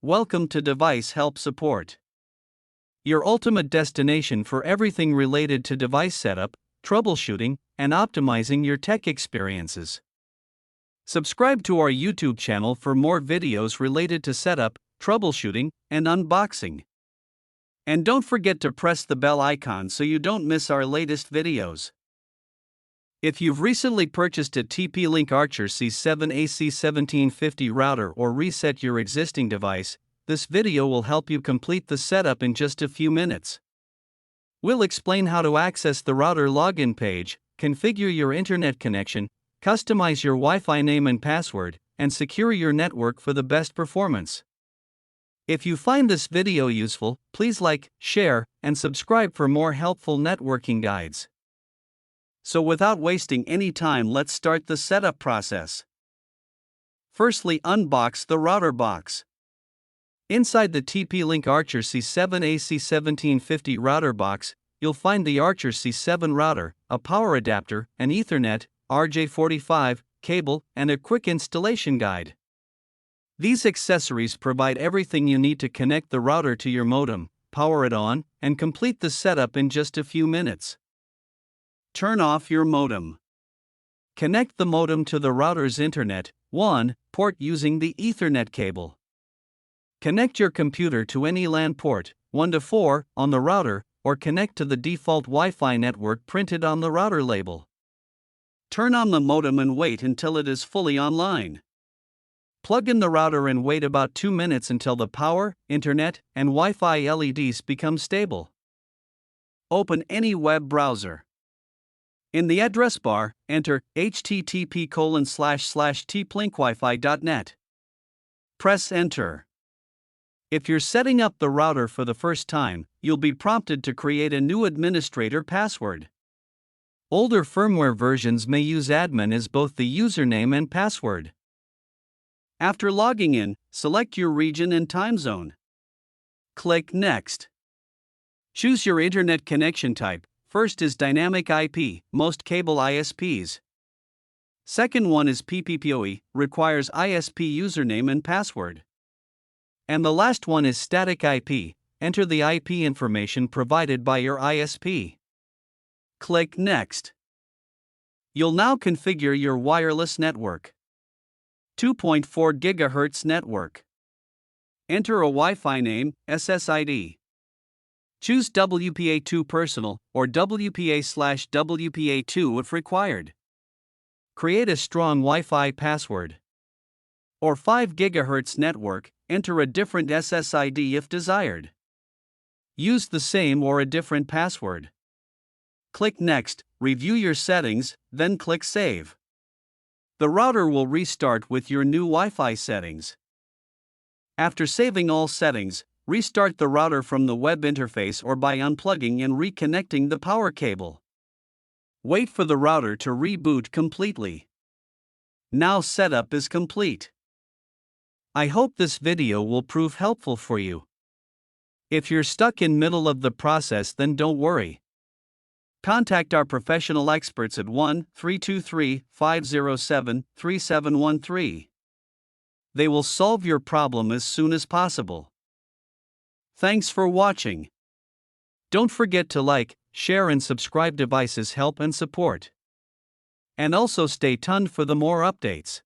Welcome to Device Help Support, your ultimate destination for everything related to device setup, troubleshooting, and optimizing your tech experiences. Subscribe to our YouTube channel for more videos related to setup, troubleshooting, and unboxing. And don't forget to press the bell icon so you don't miss our latest videos. If you've recently purchased a TP-Link Archer C7 AC1750 router or reset your existing device, this video will help you complete the setup in just a few minutes. We'll explain how to access the router login page, configure your internet connection, customize your Wi-Fi name and password, and secure your network for the best performance. If you find this video useful, please like, share, and subscribe for more helpful networking guides. So without wasting any time, let's start the setup process. Firstly, unbox the router box. Inside the TP-Link Archer C7 AC1750 router box, you'll find the Archer C7 router, a power adapter, an Ethernet, RJ45, cable, and a quick installation guide. These accessories provide everything you need to connect the router to your modem, power it on, and complete the setup in just a few minutes. Turn off your modem. Connect the modem to the router's Internet 1 port using the Ethernet cable. Connect your computer to any LAN port 1 to 4 on the router, or connect to the default Wi-Fi network printed on the router label. Turn on the modem and wait until it is fully online. Plug in the router and wait about 2 minutes until the power, internet, and Wi-Fi LEDs become stable. Open any web browser. In the address bar, enter http://tplinkwifi.net. Press Enter. If you're setting up the router for the first time, you'll be prompted to create a new administrator password. Older firmware versions may use admin as both the username and password. After logging in, select your region and time zone. Click Next. Choose your internet connection type. First is dynamic IP, most cable ISPs. Second one is PPPoE, requires ISP username and password. And the last one is static IP, enter the IP information provided by your ISP. Click Next. You'll now configure your wireless network. 2.4 GHz network. Enter a Wi-Fi name, SSID. Choose WPA2 Personal or WPA/WPA2 if required. Create a strong Wi-Fi password. Or 5 GHz network, enter a different SSID if desired. Use the same or a different password. Click Next, review your settings, then click Save. The router will restart with your new Wi-Fi settings. After saving all settings, restart the router from the web interface or by unplugging and reconnecting the power cable. Wait for the router to reboot completely. Now setup is complete. I hope this video will prove helpful for you. If you're stuck in middle of the process, then don't worry. Contact our professional experts at 1-323-507-3713. They will solve your problem as soon as possible. Thanks for watching. Don't forget to like, share and subscribe. Devices Help and Support. And also stay tuned for the more updates.